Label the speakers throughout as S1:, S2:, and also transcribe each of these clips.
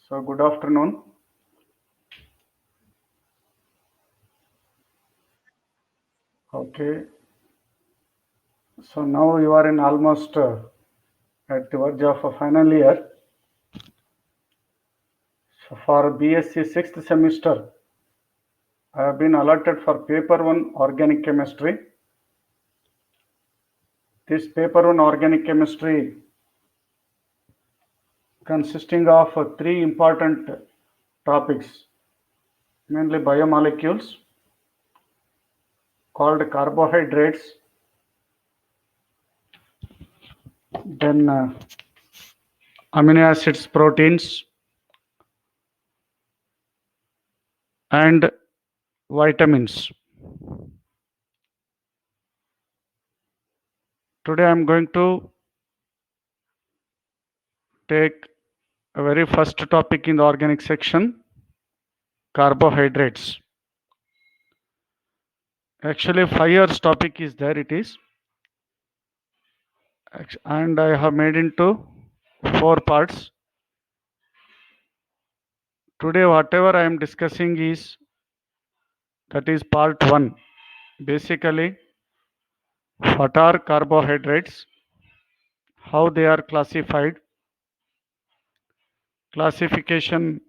S1: So good afternoon. Okay. So now you are in almost at the verge of a final year. So for BSc sixth semester, I have been allotted for paper one organic chemistry. This paper one organic chemistry consisting of three important topics, mainly biomolecules called carbohydrates, then amino acids, proteins, and vitamins. Today I am going to take a very first topic in the organic section, carbohydrates. Actually 5 years topic is there, it is, and I have made into 4 parts. Today whatever I am discussing is, that is part 1. Basically, what are carbohydrates, how they are classified, classification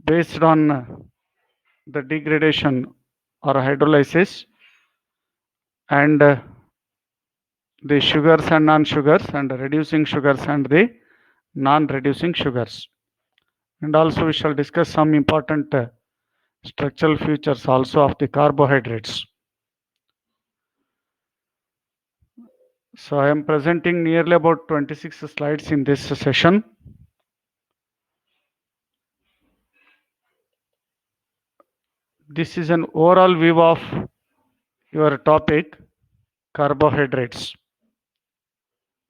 S1: based on the degradation or hydrolysis, and the sugars and non-sugars, and reducing sugars and the non-reducing sugars. And also we shall discuss some important structural features also of the carbohydrates. So I am presenting nearly about 26 slides in this session. This is an overall view of your topic, carbohydrates.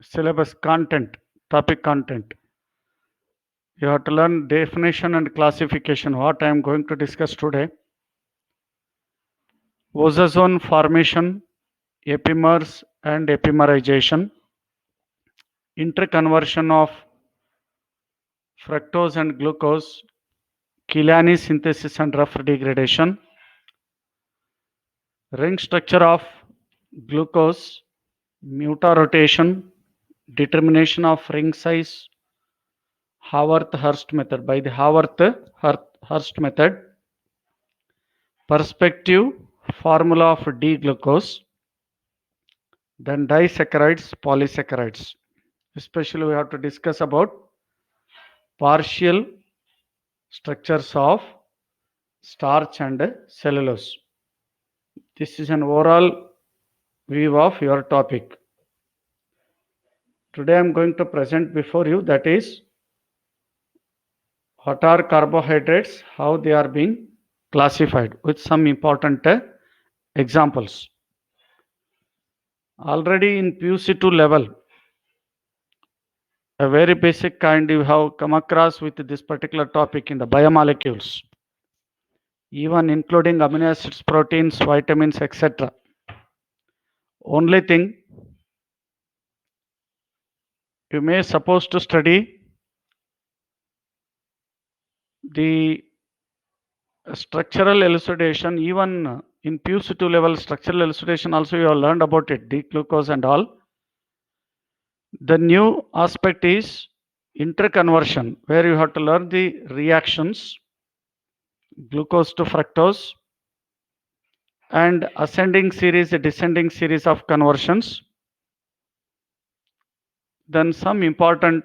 S1: Syllabus content, topic content. You have to learn definition and classification, what I am going to discuss today. Ozone formation, epimers and epimerization, interconversion of fructose and glucose, Killiani synthesis and rough degradation, ring structure of glucose, mutarotation, determination of ring size, Haworth-Hurst method, by the Haworth-Hurst method, perspective formula of D-glucose, then disaccharides, polysaccharides. Especially we have to discuss about partial structures of starch and cellulose. This is an overall view of your topic. Today I am going to present before you, that is, what are carbohydrates, how they are being classified, with some important examples. Already in PUC2 level, a very basic kind you have come across with this particular topic in the biomolecules, even including amino acids, proteins, vitamins, etc. Only thing, you may supposed to study the structural elucidation. Even in PUC2 level structural elucidation also you have learned about it, D-glucose and all. The new aspect is interconversion, where you have to learn the reactions, glucose to fructose, and ascending series, descending series of conversions. Then some important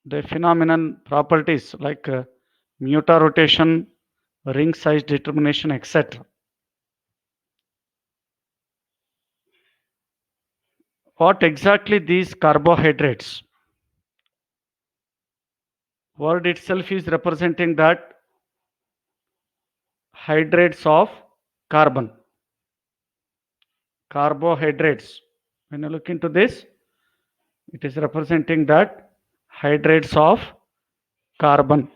S1: the phenomenon properties like mutarotation, ring size determination, etc. What exactly these carbohydrates? Word itself is representing that hydrates of carbon. Carbohydrates. When you look into this, it is representing that hydrates of carbon.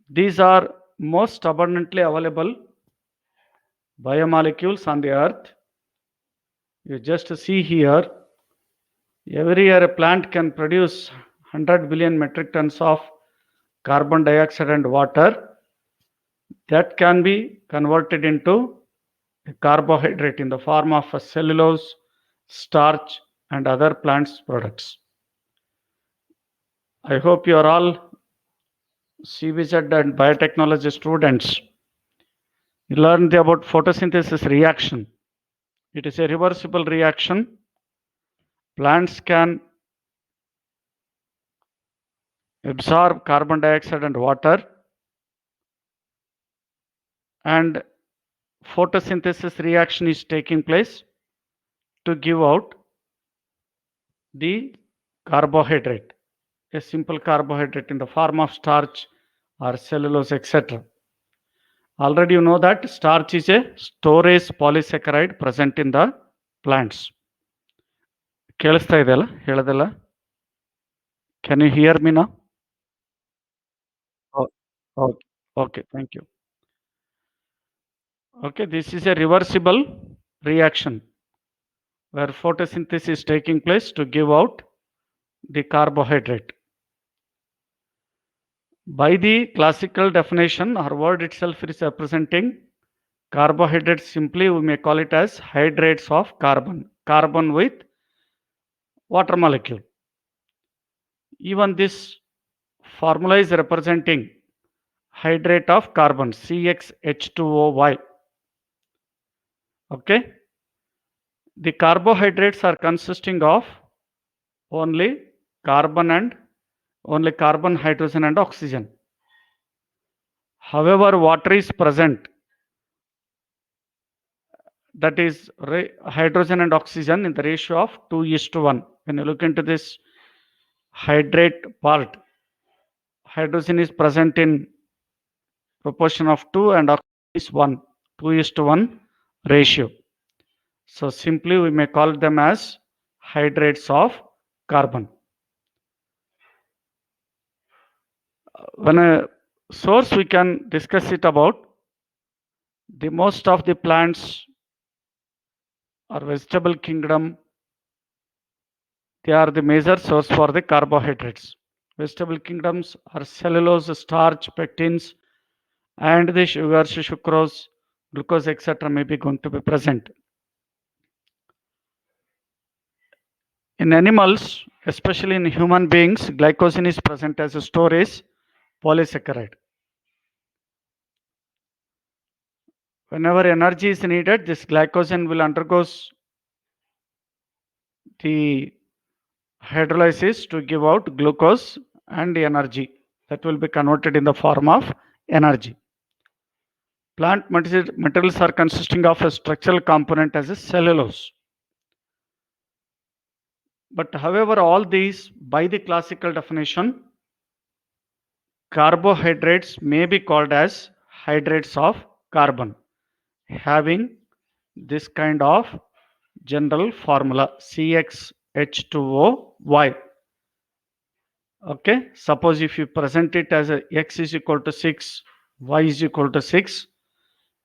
S1: These are most abundantly available biomolecules on the earth. You just see here, every year a plant can produce 100 billion metric tons of carbon dioxide and water that can be converted into a carbohydrate in the form of a cellulose, starch, and other plants products. I hope you are all CVZ and biotechnology students. You learned about photosynthesis reaction. It is a reversible reaction. Plants can absorb carbon dioxide and water, and photosynthesis reaction is taking place to give out the carbohydrate, a simple carbohydrate in the form of starch or cellulose, etc. Already you know that starch is a storage polysaccharide present in the plants. ಕೇಳಿಸ್ತಾ ಇದೆಯಲ್ಲ ಹೇಳೋದೆಲ್ಲ? Can you hear me now? Oh, okay, okay, thank you. Okay, this is a reversible reaction where photosynthesis is taking place to give out the carbohydrate. By the classical definition, our word itself is representing carbohydrates. Simply, we may call it as hydrates of carbon, carbon with water molecule. Even this formula is representing hydrate of carbon, CxH2OY. Okay. The carbohydrates are consisting of only carbon, hydrogen, and oxygen. However, water is present, that is hydrogen and oxygen in the ratio of 2:1. When you look into this hydrate part, hydrogen is present in proportion of 2 and oxygen is 1, 2:1 ratio. So simply we may call them as hydrates of carbon. When a source, we can discuss it about the most of the plants or vegetable kingdom, they are the major source for the carbohydrates. Vegetable kingdoms are cellulose, starch, pectins, and the sugars, sucrose, glucose, etc. may be going to be present. In animals, especially in human beings, glycogen is present as a storage polysaccharide. Whenever energy is needed, this glycogen will undergo the hydrolysis to give out glucose and energy that will be converted in the form of energy. Plant materials are consisting of a structural component as a cellulose. But however, all these, by the classical definition, carbohydrates may be called as hydrates of carbon, having this kind of general formula, CxH2OY. Okay, suppose if you present it as a x is equal to 6, y is equal to 6,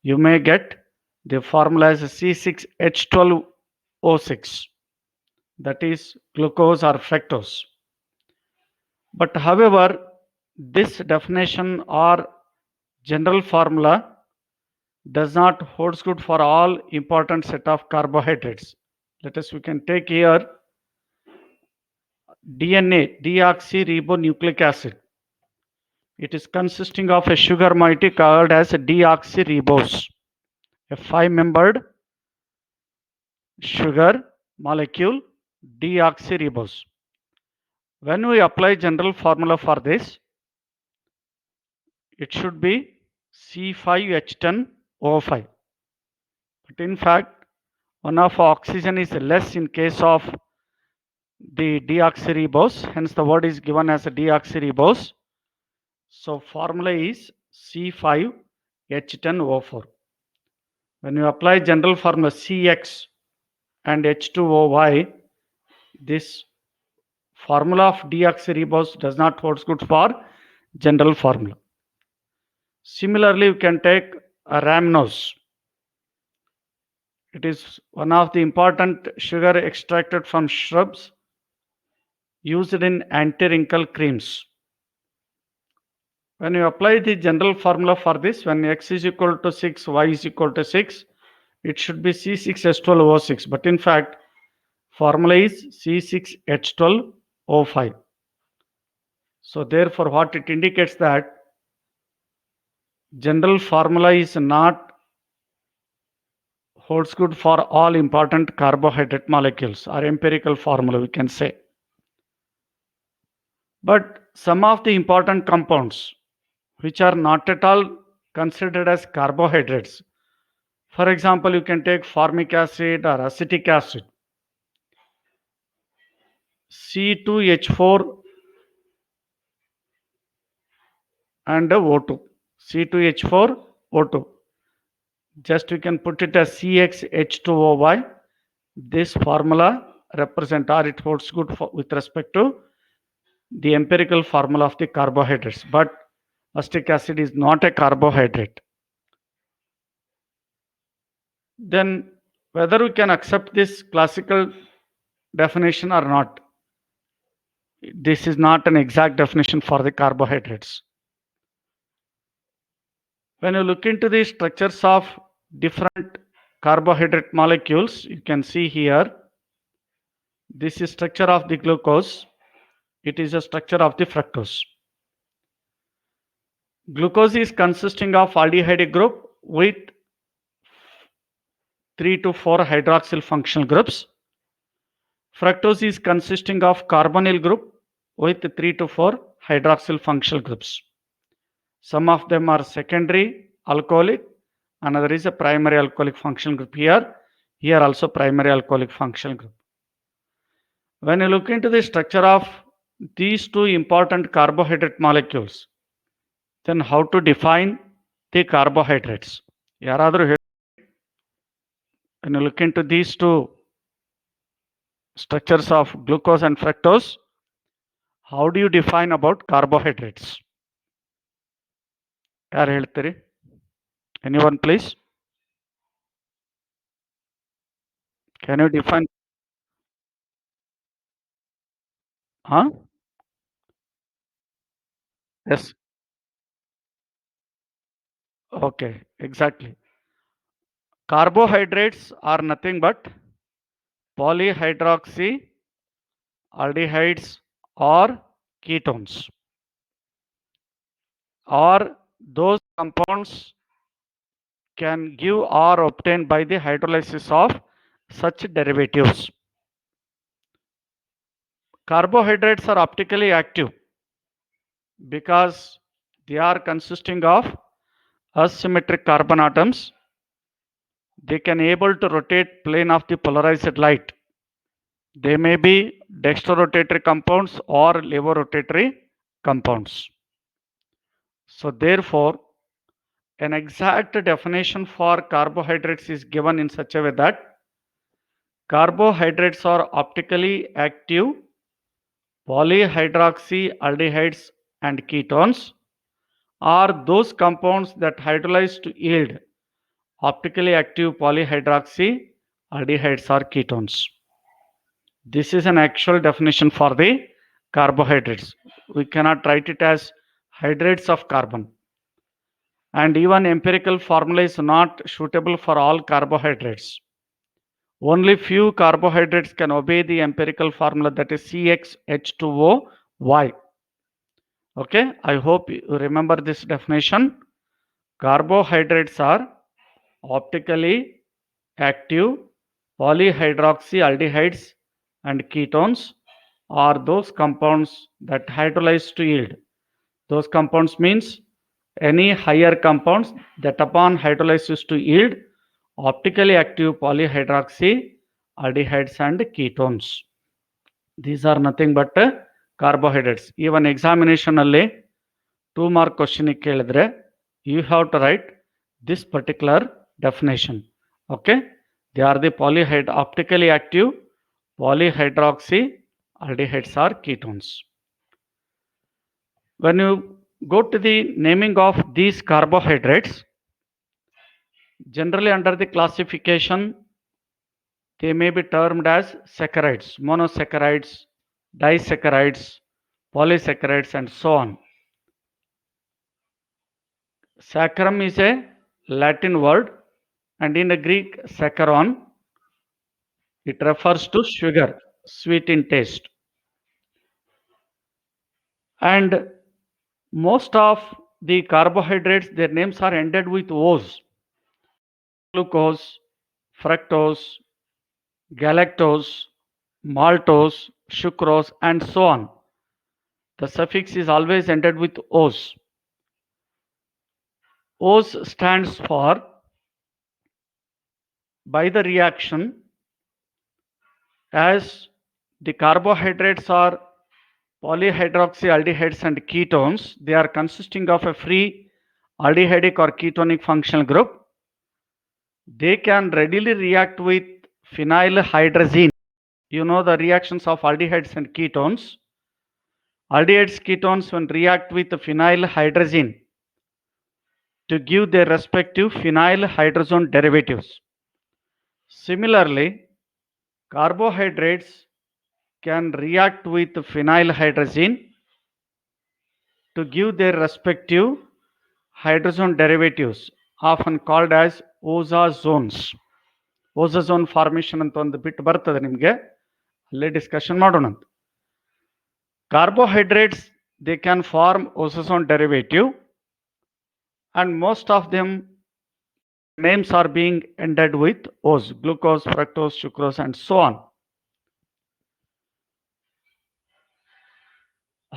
S1: you may get the formula as a C6H12O6, that is glucose or fructose. But however, this definition or general formula does not holds good for all important set of carbohydrates. Let us, we can take here DNA, deoxyribonucleic acid. It is consisting of a sugar moiety called as deoxyribose, a 5-membered sugar molecule, deoxyribose. When we apply general formula for this, it should be C5H10O5. But in fact, one of oxygen is less in case of the deoxyribose, hence the word is given as a deoxyribose. So formula is C5H10O4. When you apply general formula CX and H2OY, this formula of deoxyribose does not hold good for general formula. Similarly, you can take a rhamnose. It is one of the important sugar extracted from shrubs. used in anti-wrinkle creams. When you apply the general formula for this, when x is equal to 6, y is equal to 6, it should be C6H12O6. But in fact, formula is C6H12O5. So therefore, what it indicates that general formula is not holds good for all important carbohydrate molecules, or empirical formula we can say. But some of the important compounds which are not at all considered as carbohydrates. For example, you can take formic acid or acetic acid. C2H4 and O2. C2H4, O2. Just we can put it as CxH2OY. This formula represent, or it holds good for, with respect to the empirical formula of the carbohydrates. But acetic acid is not a carbohydrate. Then whether we can accept this classical definition or not, this is not an exact definition for the carbohydrates. When you look into the structures of different carbohydrate molecules, you can see here, this is structure of the glucose. It is a structure of the fructose. Glucose is consisting of aldehyde group with 3 to 4 hydroxyl functional groups. Fructose is consisting of carbonyl group with 3 to 4 hydroxyl functional groups. Some of them are secondary alcoholic, another is a primary alcoholic functional group here. Here also primary alcoholic functional group. When you look into the structure of these two important carbohydrate molecules, then how to define the carbohydrates? When you look into these two structures of glucose and fructose, how do you define about carbohydrates? Anyone please? Can you define? Huh? Yes. Okay, exactly. Carbohydrates are nothing but polyhydroxy aldehydes or ketones, or those compounds can give or obtained by the hydrolysis of such derivatives. Carbohydrates are optically active because they are consisting of asymmetric carbon atoms. They can able to rotate plane of the polarized light. They may be dextrorotatory compounds or levorotatory compounds. So therefore, an exact definition for carbohydrates is given in such a way that carbohydrates are optically active polyhydroxy aldehydes and ketones, are those compounds that hydrolyze to yield optically active polyhydroxy aldehydes or ketones. This is an actual definition for the carbohydrates. We cannot write it as hydrates of carbon. And even empirical formula is not suitable for all carbohydrates. Only few carbohydrates can obey the empirical formula, that is CxH2OY. Okay, I hope you remember this definition. Carbohydrates are optically active polyhydroxy aldehydes and ketones, are those compounds that hydrolyze to yield. Those compounds means any higher compounds that upon hydrolysis to yield optically active polyhydroxy aldehydes and ketones. These are nothing but carbohydrates. Even examination alli 2 mark question ಕೇಳಿದ್ರೆ you have to write this particular definition. Okay, they are the optically active polyhydroxy aldehydes or ketones. When you go to the naming of these carbohydrates, generally under the classification they may be termed as saccharides, monosaccharides, disaccharides, polysaccharides, and so on. Saccharum is a Latin word, and in the Greek, saccharon, it refers to sugar, sweet in taste. And most of the carbohydrates, their names are ended with O's. Glucose, fructose, galactose, maltose, sucrose, and so on. The suffix is always ended with O's. O's stands for by the reaction, as the carbohydrates are polyhydroxyaldehydes and ketones, they are consisting of a free aldehydic or ketonic functional group. They can readily react with phenylhydrazine. You know the reactions of aldehydes and ketones. Aldehydes, ketones, when react with phenylhydrazine to give their respective phenylhydrazone derivatives. Similarly, carbohydrates can react with phenylhydrazine to give their respective hydrazone derivatives, often called as ozazones. Ozone formation ಅಂತ ಒಂದು ಬಿಟ್ಟು ಬರ್ತದೆ ನಿಮಗೆ, ಅಲ್ಲೇ discussion ಮಾಡೋಣ. Carbohydrates, they can form oxazone derivative, and most of them names are being ended with O's: glucose, fructose, sucrose, and so on.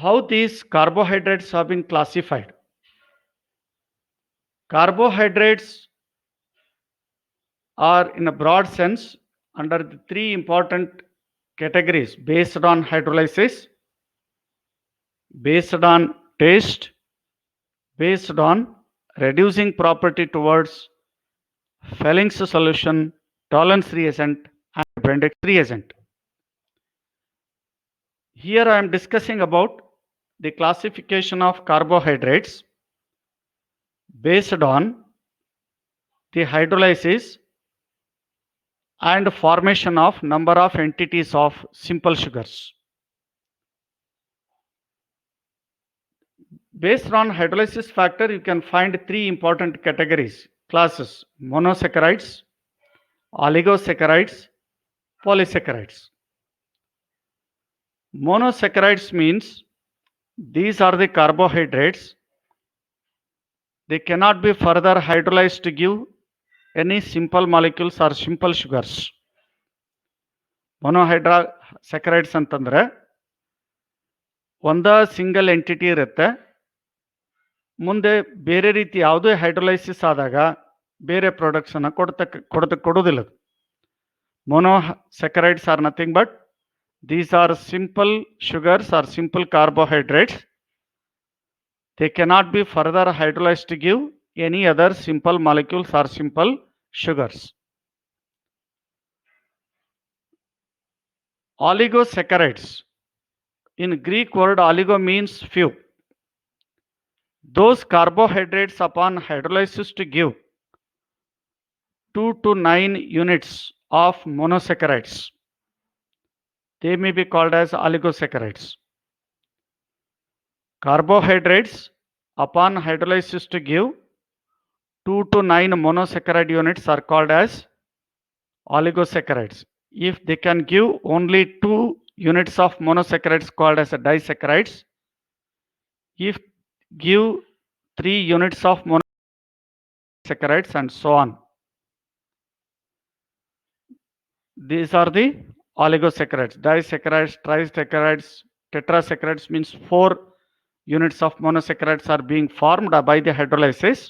S1: How these carbohydrates have been classified? Carbohydrates are, in a broad sense, under the three important categories: based on hydrolysis, based on taste, based on reducing property towards Fellings solution, Tollens reagent, and Brendex reagent. Here I am discussing about the classification of carbohydrates based on the hydrolysis and formation of number of entities of simple sugars. Based on hydrolysis factor, you can find three important categories, classes: monosaccharides, oligosaccharides, polysaccharides. Monosaccharides means these are the carbohydrates. They cannot be further hydrolyzed to give any simple molecules or simple sugars. Monohydrosaccharides ಅಂತಂದ್ರೆ ಒಂದ single entity ಇರುತ್ತೆ, ಮುಂದೆ ಬೇರೆ ರೀತಿ ಯಾವುದೇ hydrolysis ಆದಾಗ ಬೇರೆ products ಅನ್ನು ಕೊಡೋದಿಲ್ಲ. Monosaccharides are nothing but these are simple sugars or simple carbohydrates. They cannot be further hydrolyzed to give any other simple molecules or simple sugars. Oligosaccharides. In Greek word, oligo means few. Those carbohydrates upon hydrolysis to give 2 to 9 units of monosaccharides. They may be called as oligosaccharides. Carbohydrates upon hydrolysis to give 2 to 9 monosaccharide units are called as oligosaccharides. If they can give only 2 units of monosaccharides, called as disaccharides. If give 3 units of monosaccharides, and so on. These are the oligosaccharides. Disaccharides, trisaccharides, tetrasaccharides means 4 units of monosaccharides are being formed by the hydrolysis.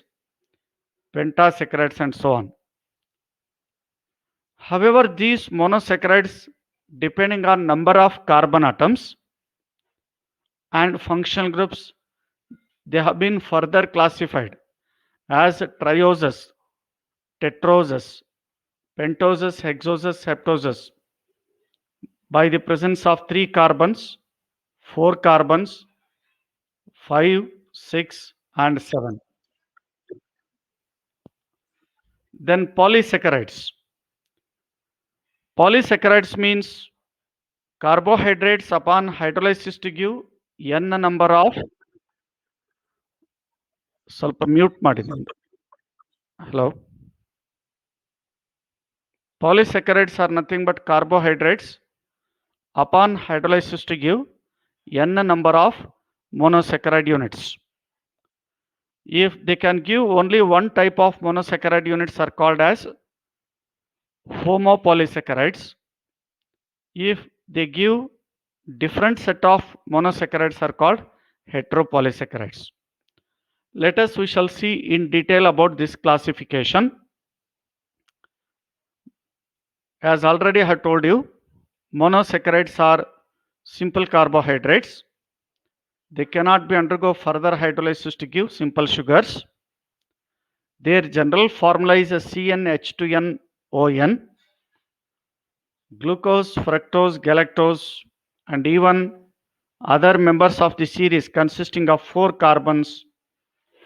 S1: Pentasaccharides, and so on. However, these monosaccharides, depending on number of carbon atoms and functional groups, they have been further classified as trioses, tetroses, pentoses, hexoses, heptoses by the presence of 3 carbons, 4 carbons, 5, 6, and 7. Then polysaccharides. Polysaccharides means Carbohydrates upon hydrolysis to give n number of ಸ್ವಲ್ಪ mute ಮಾಡಿ ನಿಮ್ದು. Hello. Polysaccharides are nothing but carbohydrates upon hydrolysis to give n number of monosaccharide units. If they can give only one type of monosaccharide units are called as homopolysaccharides. If they give different set of monosaccharides are called heteropolysaccharides. Let us, we shall see in detail about this classification. As already I have told you, monosaccharides are simple carbohydrates. They cannot be undergo further hydrolysis to give simple sugars. Their general formula is a CnH2nON. Glucose, fructose, galactose, and even other members of the series consisting of 4 carbons,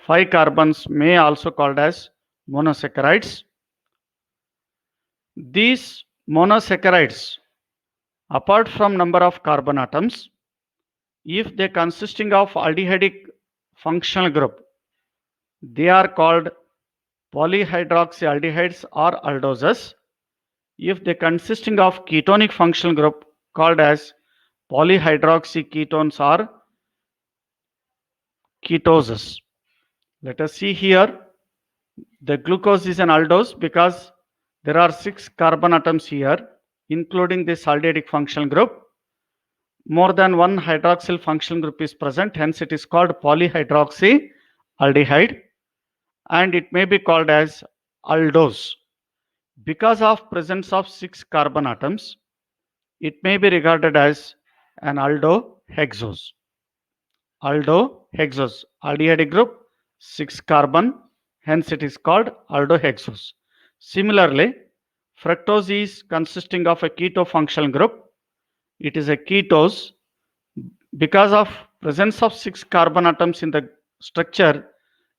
S1: 5 carbons may also called as monosaccharides. These monosaccharides, apart from number of carbon atoms, if they consisting of aldehydic functional group, they are called polyhydroxyaldehydes or aldoses. If they consisting of ketonic functional group, called as polyhydroxyketones or ketoses. Let us see here. The glucose is an aldose because there are 6 carbon atoms here, including this aldehydic functional group. More than one hydroxyl functional group is present, hence it is called polyhydroxyaldehyde, and it may be called as aldose. Because of presence of 6 carbon atoms, it may be regarded as an aldohexose. Aldohexose, aldehyde group, 6 carbon, hence it is called aldohexose. Similarly, fructose is consisting of a keto functional group. It is a ketose. Because of presence of 6 carbon atoms in the structure,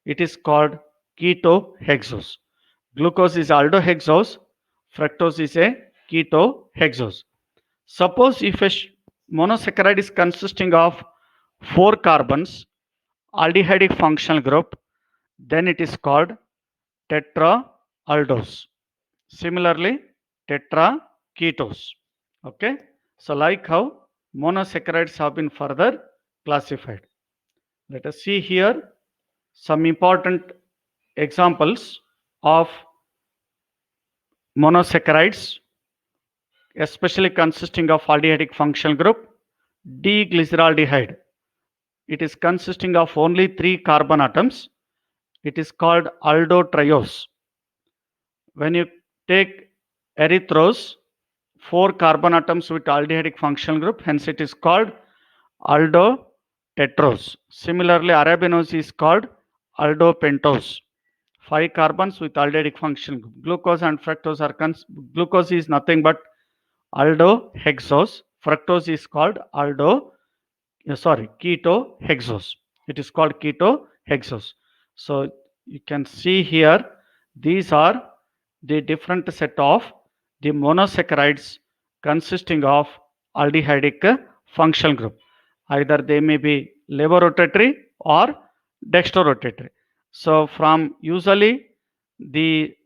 S1: it is called ketohexose. Glucose is aldohexose, fructose is a ketohexose. Suppose if a monosaccharide is consisting of 4 carbons, aldehydic functional group, then it is called tetraaldose. Similarly, tetraketose. Okay, so like how monosaccharides have been further classified. Let us see here some important examples of monosaccharides, especially consisting of aldehydic functional group. D-glyceraldehyde, it is consisting of only 3 carbon atoms. It is called aldotriose. When you take erythrose, 4 carbon atoms with aldehydic functional group, hence it is called aldotetrose. Similarly, arabinose is called aldopentose. 5 carbons with aldehydic functional group. Glucose and fructose are glucose is nothing but aldohexose. Fructose is called ketohexose. It is called ketohexose. So you can see here, these are the different set of the monosaccharides consisting of aldehydic functional group. Either they may be levorotatory or dextrorotatory. So from usually the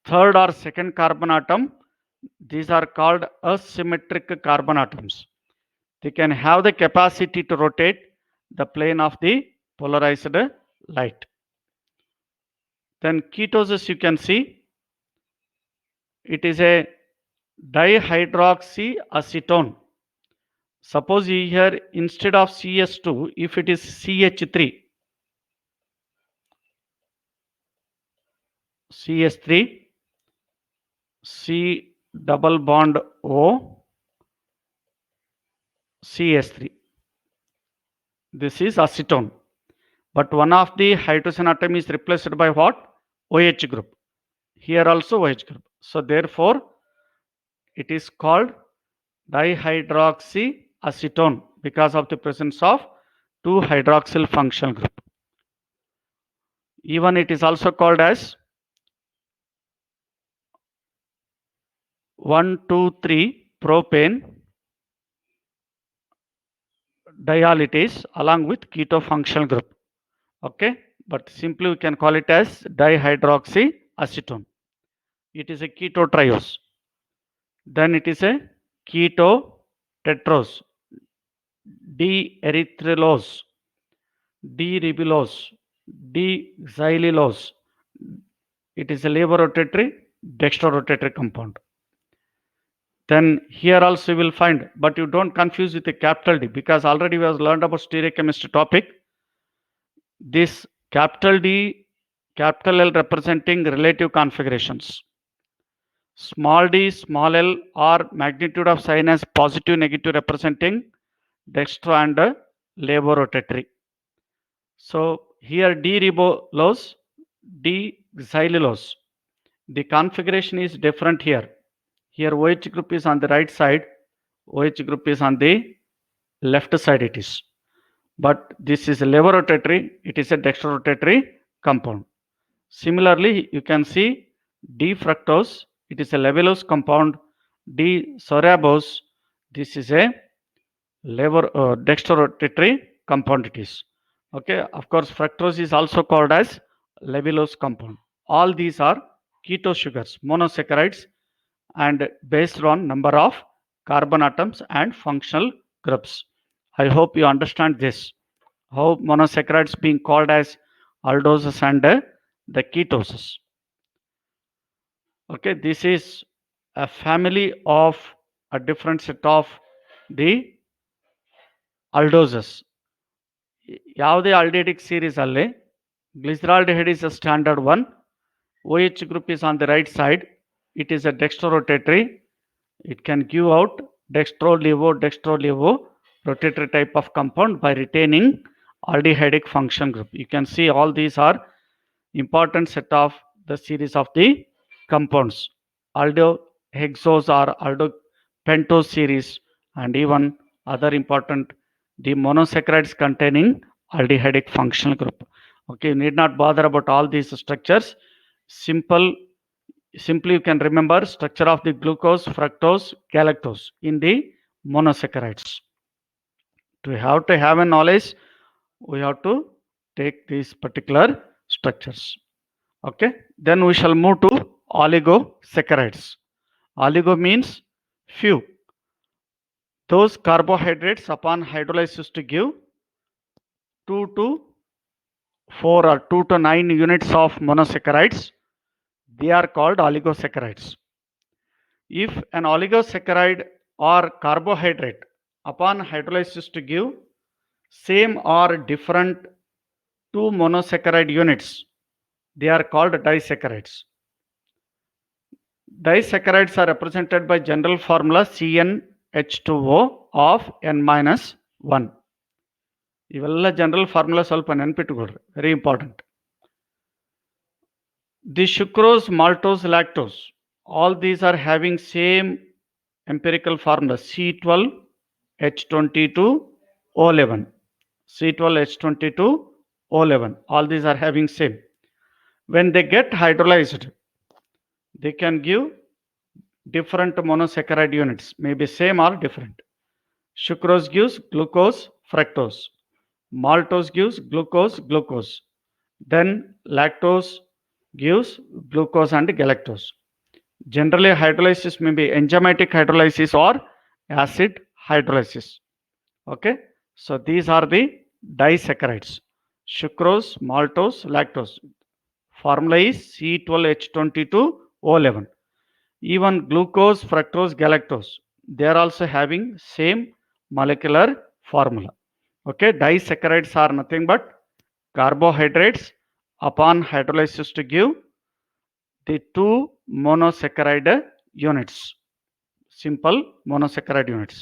S1: third or second carbon atom, these are called asymmetric carbon atoms. They can have the capacity to rotate the plane of the polarized light. Then ketosis, you can see, it is a dihydroxyacetone. Suppose here instead of CS2, if it is CH3, CS3, C double bond O, CS3. This is acetone. But one of the hydrogen atom is replaced by what? OH group. Here also OH group. So therefore, it is called dihydroxyacetone because of the presence of 2 hydroxyl functional group. Even it is also called as 1,2,3 propane diol it is along with keto functional group. Okay, but simply we can call it as dihydroxyacetone. It is a keto triose. Then it is a keto tetrose, D-erythrulose, D-ribulose, D-xylulose. It is a levorotatory dextrorotatory compound. Then here also you will find, but you don't confuse with the capital D, because already we have learned about stereochemistry topic. This capital D, capital L representing relative configurations. Small d, small l are magnitude of sign as positive, negative representing dextro and levorotatory. So here D-ribulose, D-xylulose. The configuration is different here. Here OH group is on the right side, OH group is on the left side it is. But this is a levorotatory, it is a dextrorotatory compound. Similarly, you can see D-fructose, it is a levulose compound. D-sorabose, this is a dextrorotatory compound it is. Okay, of course, fructose is also called as levulose compound. All these are keto sugars, monosaccharides, and based on number of carbon atoms and functional groups. I hope you understand this. How monosaccharides being called as aldoses and the ketoses. Okay, this is a family of a different set of the aldoses. ಯಾವುದೇ aldehydic series ಅಲ್ಲಿ glyceraldehyde is a standard one. OH group is on the right side. It is a dextrorotatory. It can give out dextro-levo rotatory type of compound by retaining aldehydic function group. You can see all these are important set of the series of the compounds. Aldohexose or aldopentose series, and even other important the monosaccharides containing aldehydic functional group. Okay, you need not bother about all these structures. Simply you can remember structure of the glucose, fructose, galactose in the monosaccharides. To have a knowledge, we have to take these particular structures. Okay, then we shall move to oligosaccharides. Oligo means few. Those carbohydrates upon hydrolysis to give 2 to 4 or 2 to 9 units of monosaccharides, they are called oligosaccharides. If an oligosaccharide or carbohydrate upon hydrolysis to give same or different 2 monosaccharide units, they are called disaccharides. Disaccharides are represented by general formula CnH2O of n-1. ಇವೆಲ್ಲ general formula ಸ್ವಲ್ಪ ನೆನ್ಪಿಟ್ಕೊಳ್ರಿ, very important. The sucrose, maltose, lactose, all these are having same empirical formula C12H22O11. C12H22O11. All these are having same. When they get hydrolyzed, they can give different monosaccharide units, maybe same or different. Sucrose gives glucose, fructose. Maltose gives glucose, glucose. Then lactose gives glucose and galactose. Generally, hydrolysis may be enzymatic hydrolysis or acid hydrolysis. Okay, so these are the disaccharides: sucrose, maltose, lactose. Formula is C12H22O11. Even glucose, fructose, galactose, they are also having same molecular formula. Okay, disaccharides are nothing but carbohydrates upon hydrolysis to give the 2 monosaccharide units, simple monosaccharide units.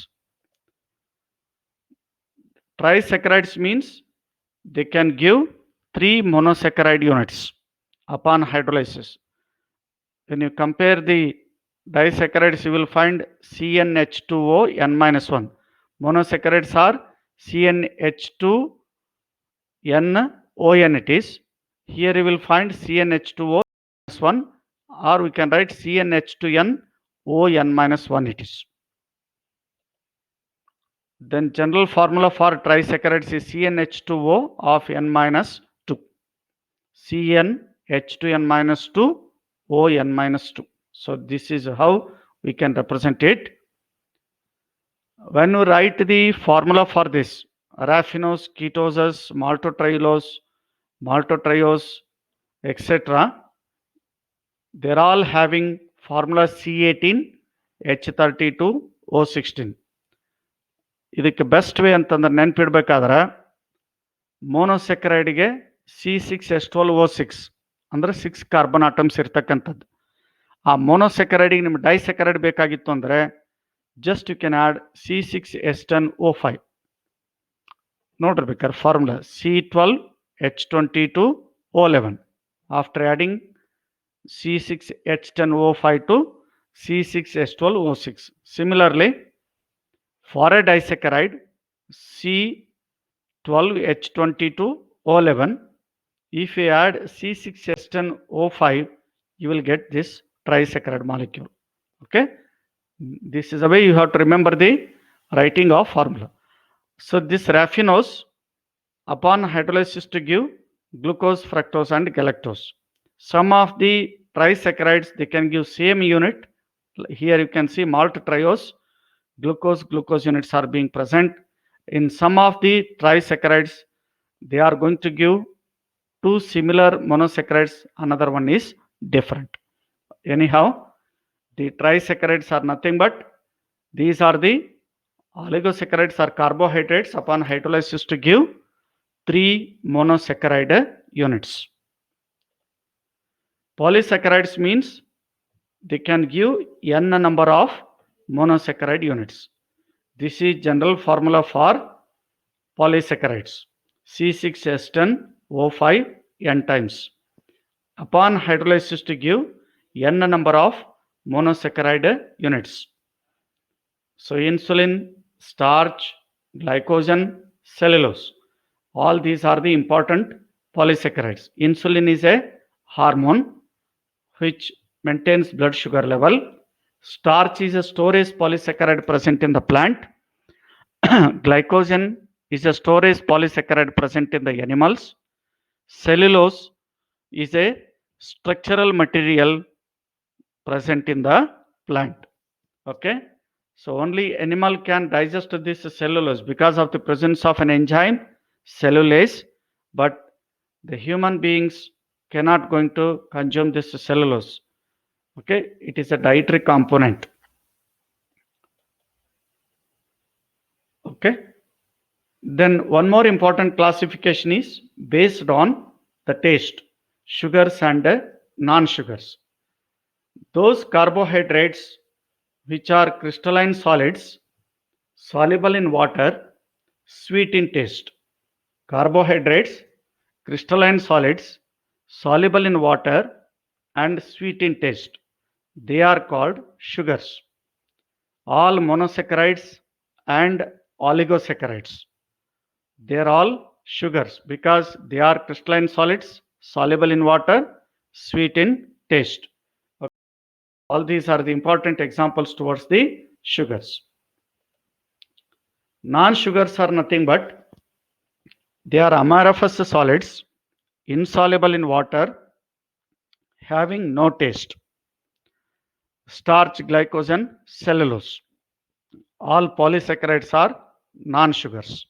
S1: Trisaccharides means they can give 3 monosaccharide units upon hydrolysis. When you compare the disaccharides, you will find CnH2O n-1. Monosaccharides are CnH2nOn it is. Here you will find CnH2O-1, or we can write CnH2nOn-1 it is. Then general formula for trisaccharides is CnH2O of N minus 2. CnH2N minus 2 ON minus 2. So this is how we can represent it. When you write the formula for this, raffinose, ketoses, maltotriose, etc., they're all having formula C18, H32, O16. ಇದಕ್ಕೆ best way ಅಂತಂದ್ರೆ ನೆನ್ಪಿಡ್ಬೇಕಾದ್ರೆ ಮೋನೋಸೆಕ್ರೈಡ್ಗೆ C6H12O6 ಅಂದರೆ 6 carbon atoms ಇರ್ತಕ್ಕಂಥದ್ದು. ಆ ಮೋನೋಸೆಕ್ರೈಡಿಗೆ ನಿಮ್ಗೆ ಡೈಸೆಕ್ರೈಡ್ ಬೇಕಾಗಿತ್ತು ಅಂದರೆ just you can add C6H10O5. ನೋಡಿರ್ಬೇಕಾದ್ರೆ formula C12H22O11. After adding C6H10O5 to C6H12O6. Similarly, for a disaccharide C12H22O11, if you add C6H10O5, you will get this trisaccharide molecule. Okay, this is the way you have to remember the writing of formula. So this raffinose, upon hydrolysis to give glucose, fructose and galactose. Some of the trisaccharides, they can give same unit. Here you can see maltotriose, glucose units are being present. In some of the trisaccharides, they are going to give two similar monosaccharides, another one is different. Anyhow, the trisaccharides are nothing but these are the oligosaccharides or carbohydrates upon hydrolysis to give 3 monosaccharide units. Polysaccharides means they can give n number of monosaccharide units. This is general formula for polysaccharides. C6H10O5 n times. Upon hydrolysis to give n number of monosaccharide units. So insulin, starch, glycogen, cellulose. All these are the important polysaccharides. Insulin is a hormone which maintains blood sugar level. Starch is a storage polysaccharide present in the plant. Glycogen is a storage polysaccharide present in the animals. Cellulose is a structural material present in the plant. Okay, so only animal can digest this cellulose because of the presence of an enzyme cellulase, but the human beings cannot going to consume this cellulose. Okay, it is a dietary component. Okay, then one more important classification is based on the taste, sugars and non-sugars. Those carbohydrates which are crystalline solids, soluble in water, sweet in taste. Carbohydrates, crystalline solids, soluble in water and sweet in taste. They are called sugars. All monosaccharides and oligosaccharides, they are all sugars because they are crystalline solids, soluble in water, sweet in taste. Okay. All these are the important examples towards the sugars. Non-sugars are nothing but they are amorphous solids, insoluble in water, having no taste. Starch, glycogen, cellulose. All polysaccharides are non-sugars.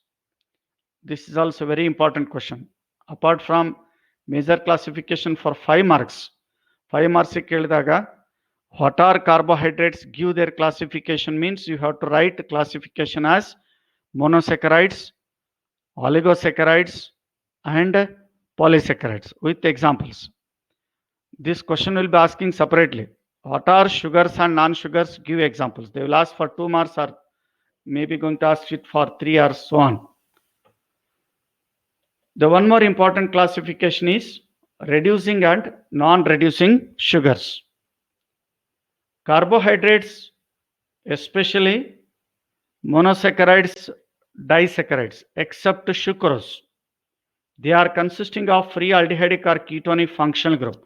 S1: This is also a very important question. Apart from major classification for 5 marks, 5 marks ಕೇಳಿದಾಗ what are carbohydrates, give their classification means you have to write classification as monosaccharides, oligosaccharides and polysaccharides with examples. This question will be asking separately. What are sugars and non-sugars? Give examples. They will ask for 2 marks or maybe going to ask it for 3 or so on. The one more important classification is reducing and non-reducing sugars. Carbohydrates, especially monosaccharides, disaccharides, except sucrose, they are consisting of free aldehydic or ketonic functional group,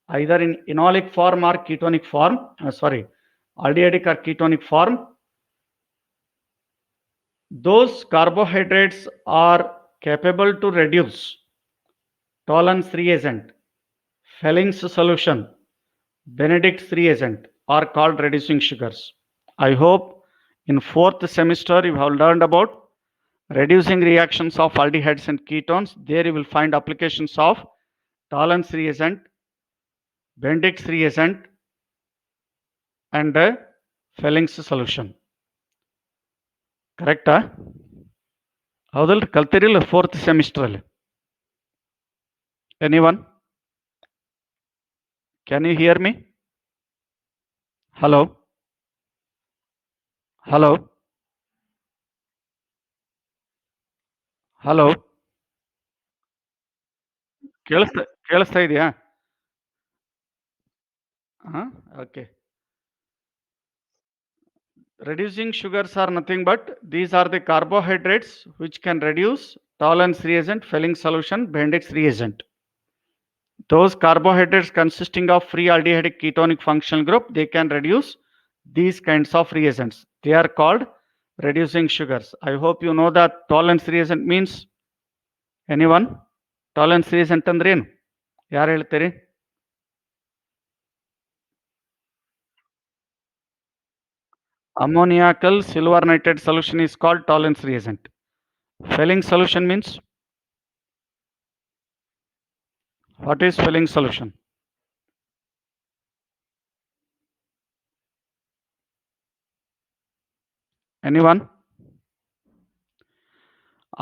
S1: either in enolic form or ketonic form, aldehydic or ketonic form. those carbohydrates are capable to reduce Tollens reagent, Felling's solution, Benedict's reagent are called reducing sugars. I hope in fourth semester you have learned about reducing reactions of aldehydes and ketones. There you will find applications of Tollens reagent, Benedict's reagent, and Felling's solution. ಕರೆಕ್ಟಾ? ಹೌದಲ್ರಿ? ಕಲ್ತಿರಿಲ್ಲ fourth ಸೆಮಿಸ್ಟ್ರಲ್ಲಿ? Anyone? Can you hear me? Hello? Hello? Hello? ಕೇಳಿಸ್ತಾ ಇದೆಯಾ? ಹಾಂ, okay. Reducing sugars are nothing but these are the carbohydrates which can reduce Tollens reagent, Felling's solution, Benedict's reagent. Those carbohydrates consisting of free aldehydic ketonic functional group, they can reduce these kinds of reagents. They are called reducing sugars. I hope you know that Tollens reagent means. Anyone? Tollens reagent ಅಂದ್ರೆ ಏನು? ಯಾರು ಹೇಳ್ತೀರಿ? Ammoniacal silver nitrate solution is called Tollens reagent. Felling's solution means? What is Felling's solution? Anyone?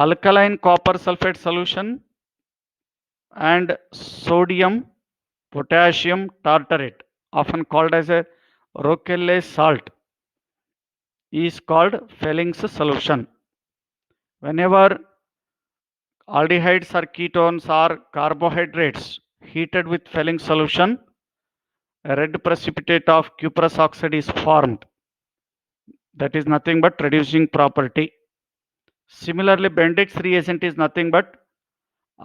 S1: Alkaline copper sulfate solution and sodium potassium tartarate, often called as a Roquelle salt, is called Felling's solution. Whenever aldehydes or ketones or carbohydrates heated with Felling's solution, a red precipitate of cuprous oxide is formed. That is nothing but reducing property. Similarly, Benedict's reagent is nothing but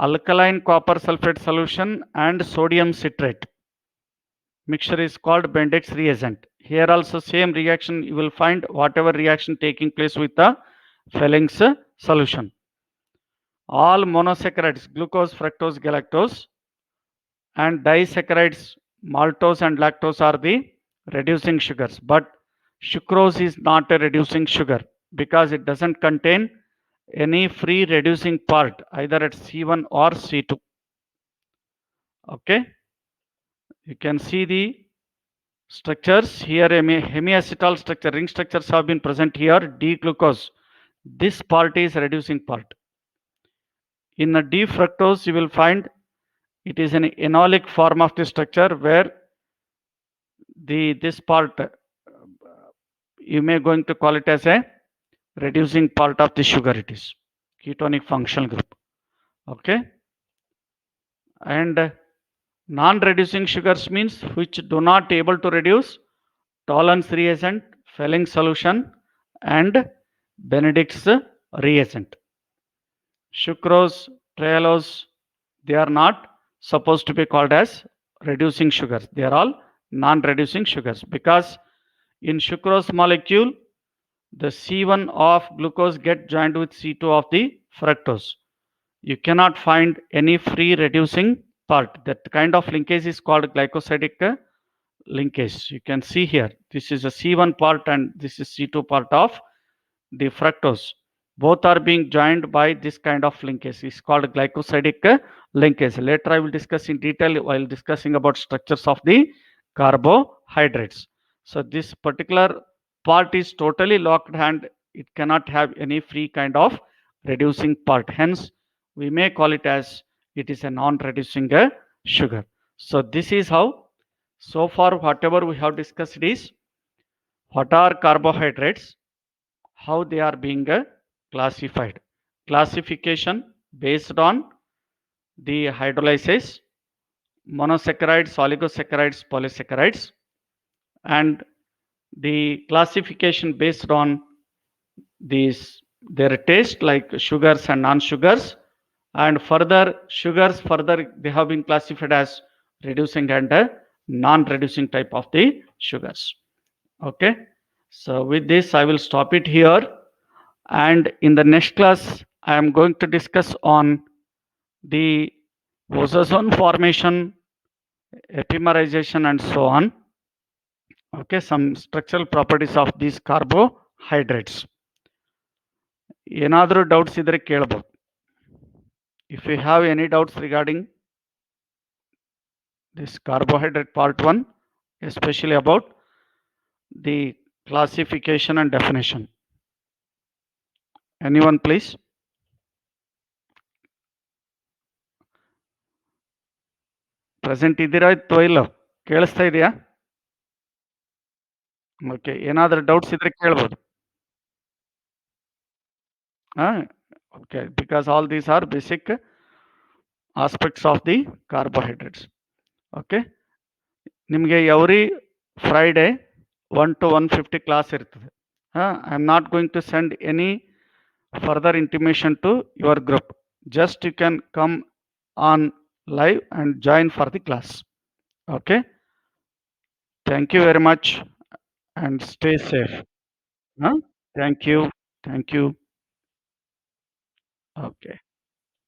S1: alkaline copper sulfate solution and sodium citrate. Mixture is called Benedict's reagent. Here also same reaction you will find, whatever reaction taking place with the Felling's solution. All monosaccharides, glucose, fructose, galactose, and disaccharides, maltose and lactose are the reducing sugars. But sucrose is not a reducing sugar because it doesn't contain any free reducing part either at C1 or C2. Okay, you can see the structures here. Hemiacetal structure, ring structures have been present here. D-glucose, this part is reducing part. In a D-fructose you will find it is an enolic form of the structure where this part you may going to call it as a reducing part of the sugar. It is ketonic functional group. Okay, and non-reducing sugars means which do not able to reduce Tollens reagent, Felling's solution, and Benedict's reagent. Sucrose, trehalose, they are not supposed to be called as reducing sugars. They are all non-reducing sugars because in sucrose molecule, the C1 of glucose get joined with C2 of the fructose. You cannot find any free reducing part. That kind of linkage is called glycosidic linkage. You can see here, this is a C1 part and this is C2 part of the fructose. Both are being joined by this kind of linkage. It's called glycosidic linkage. Later I will discuss in detail while discussing about structures of the carbohydrates. So this particular part is totally locked and it cannot have any free kind of reducing part. Hence, we may call it as it is a non-reducing sugar. So this is how, so far whatever we have discussed is what are carbohydrates, how they are being classified. Classification based on the hydrolysis, monosaccharides, oligosaccharides, polysaccharides, and the classification based on these their taste like sugars and non-sugars, and further sugars further they have been classified as reducing and non-reducing type of the sugars. Okay, so with this I will stop it here And in the next class, I am going to discuss on the ozozoan formation, epimerization, and so on. Okay, some structural properties of these carbohydrates. ಏನಾದರೂ doubts ಇದ್ರೆ ಕೇಳಬಹುದು. If you have any doubts regarding this carbohydrate part 1, especially about the classification and definition. Anyone, please? Present ಇದ್ದೀರಾ ಅಥವಾ ಇಲ್ಲ? ಕೇಳಿಸ್ತಾ ಇದೆಯಾ? Okay, ಏನಾದರೂ doubts ಇದ್ರೆ ಕೇಳ್ಬೋದು. Okay, because all these are basic aspects of the carbohydrates. Okay, ನಿಮಗೆ every Friday 1 to 150 class ಇರ್ತದೆ. I am not going to send any further intimation to your group. Just you can come on live and join for the class. Okay, thank you very much and stay safe. Thank you. Okay.